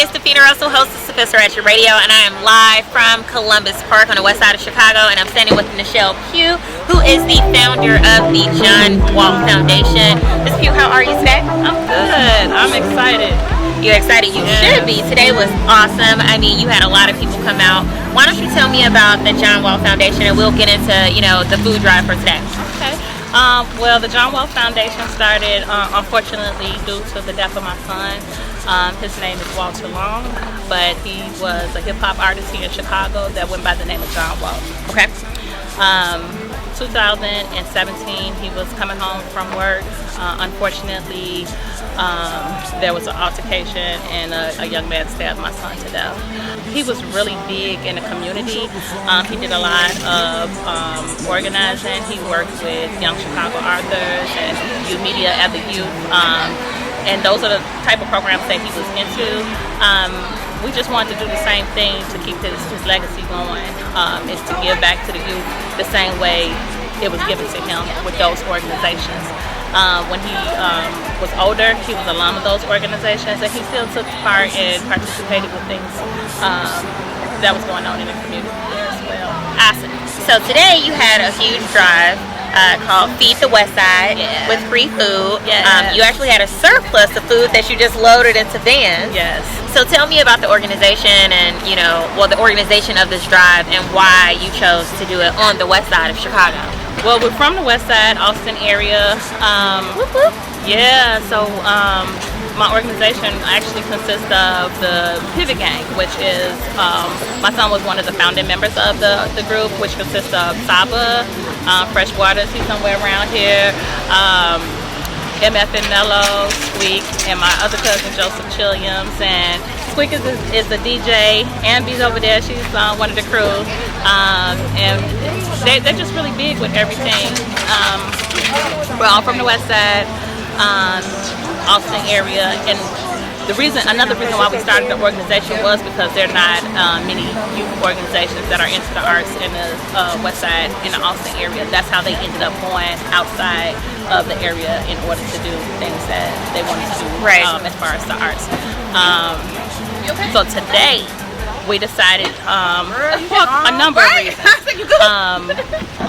it's the Feed the Westside hostess of Phwealthy Radio, and I am live from Columbus Park on the west side of Chicago, and I'm standing with Michelle Pugh, who is the founder of the John Walt Foundation. Ms. Pugh, how are you today? I'm good. I'm excited. You're excited? You should be. Today was awesome. I mean, you had a lot of people come out. Why don't you tell me about the John Walt Foundation, and we'll get into, the food drive for today. Okay. Well, the John Walt Foundation started, unfortunately, due to the death of my son. His name is Walter Long, but he was a hip-hop artist here in Chicago that went by the name of John Walt. Okay. 2017, he was coming home from work. Unfortunately, there was an altercation and a young man stabbed my son to death. He was really big in the community. He did a lot of organizing. He worked with Young Chicago Authors and youth media at the youth. And those are the type of programs that he was into. We just wanted to do the same thing to keep his legacy going, is to give back to the youth the same way it was given to him with those organizations. When he was older, he was an alum of those organizations, and he still took part and participated with things that was going on in the community as well. Awesome. So today you had a huge drive called Feed the Westside with free food. Yes. You actually had a surplus of food that you just loaded into vans. Yes. So tell me about the organization and, the organization of this drive and why you chose to do it on the west side of Chicago. Well, we're from the west side, Austin area. Whoop, whoop. Yeah, so my organization actually consists of the Pivot Gang, which is, my son was one of the founding members of the group, which consists of Saba, Fresh Waters, he's somewhere around here, MF and Mello, Squeak, and my other cousin Joseph Chilliams. And Squeak is the DJ, Ambi's over there, she's one of the crew, and they're just really big with everything. We're all from the west side, Austin area, and another reason why we started the organization was because there are not many youth organizations that are into the arts in the west side, in the Austin area. That's how they ended up going outside of the area in order to do things that they wanted to do, right. As far as the arts. So today we decided, for a number of reasons.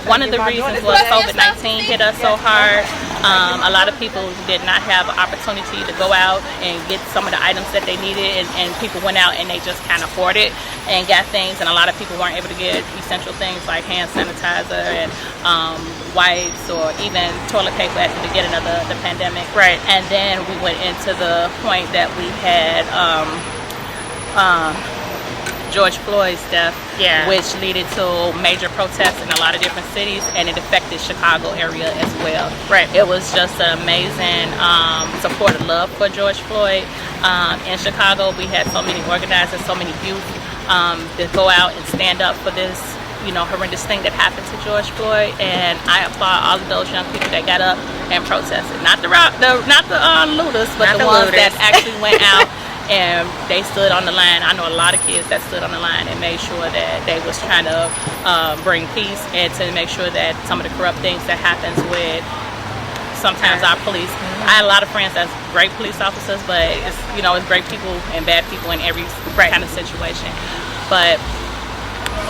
One of the reasons was COVID-19 hit us so hard. A lot of people did not have an opportunity to go out and get some of the items that they needed, and people went out and they just kind of hoarded and got things, and a lot of people weren't able to get essential things like hand sanitizer and wipes or even toilet paper at the beginning of the pandemic. Right. And then we went into the point that we had George Floyd's death, which led to major protests in a lot of different cities, and it affected Chicago area as well. Right. It was just an amazing support and love for George Floyd. In Chicago, we had so many organizers, so many youth that go out and stand up for this, horrendous thing that happened to George Floyd, and I applaud all of those young people that got up and protested. Not the looters, but the ones that actually went out. And they stood on the line. I know a lot of kids that stood on the line and made sure that they was trying to bring peace and to make sure that some of the corrupt things that happens with sometimes our police. I had a lot of friends that's great police officers, but it's great people and bad people in every kind of situation. But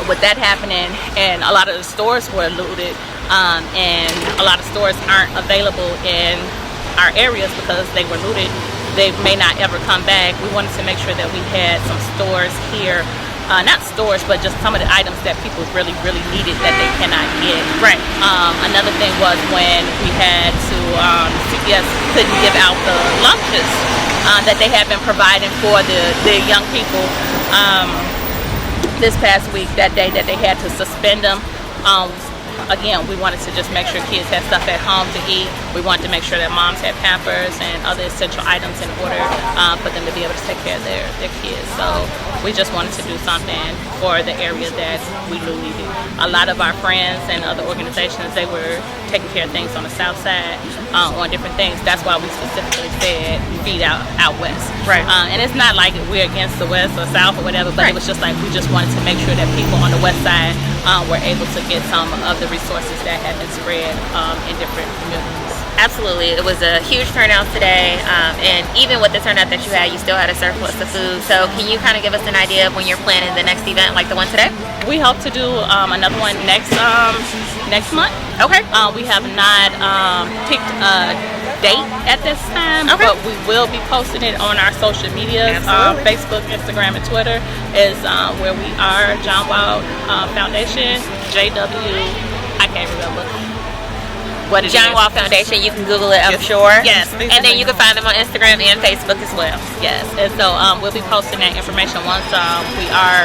with that happening, and a lot of the stores were looted, and a lot of stores aren't available in our areas because they were looted. They may not ever come back. We wanted to make sure that we had some stores here, not stores, but just some of the items that people really, really needed that they cannot get. Right. Another thing was when we had to, CPS couldn't give out the lunches that they had been providing for the young people this past week, that day that they had to suspend them. Again, we wanted to just make sure kids had stuff at home to eat. We wanted to make sure that moms had Pampers and other essential items in order for them to be able to take care of their kids. So we just wanted to do something for the area that we knew needed. A lot of our friends and other organizations, they were taking care of things on the south side on different things. That's why we specifically said feed out west. Right. And it's not like we're against the west or south or whatever, but it was just like we just wanted to make sure that people on the west side were able to get some of the resources that had been spread in different communities. Absolutely. It was a huge turnout today, and even with the turnout that you had, you still had a surplus of food. So can you kind of give us an idea of when you're planning the next event, like the one today? We hope to do another one next month. Okay. We have not picked a date at this time, Okay. but we will be posting it on our social media. Absolutely. Facebook, Instagram, and Twitter is where we are. John Walt Foundation, JW. I can't remember. What is John Walt Foundation. You can Google it, I'm sure. Yes. And then you can find them on Instagram and Facebook as well. Yes, and so we'll be posting that information once we are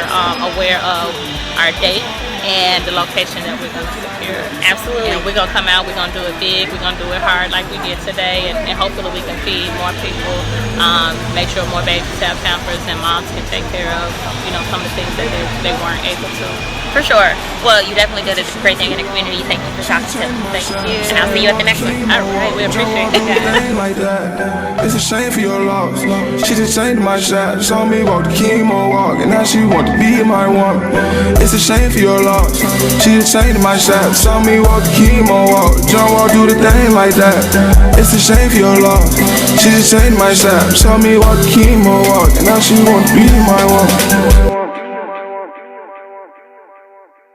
aware of our date and the location that we're going to secure. Absolutely. And we're going to come out, we're going to do it big, we're going to do it hard like we did today, and hopefully we can feed more people, make sure more babies have Pampers and moms can take care of, some of the things that they weren't able to. For sure. Well, you definitely did a great thing in the community. Thank you for talking to me. Thank you. And I'll see you at the next one. All right, we appreciate it, guys. Like that. It's a shame for your loss. She just changed my shot. Saw me walk the chemo walk, and now she want to be my woman. It's a shame for your loss. She just changed my shot. Saw me walk the chemo walk. John Walt do the thing like that. It's a shame for your loss. She just changed my shot. Saw me walk the chemo walk, and now she want to be my woman.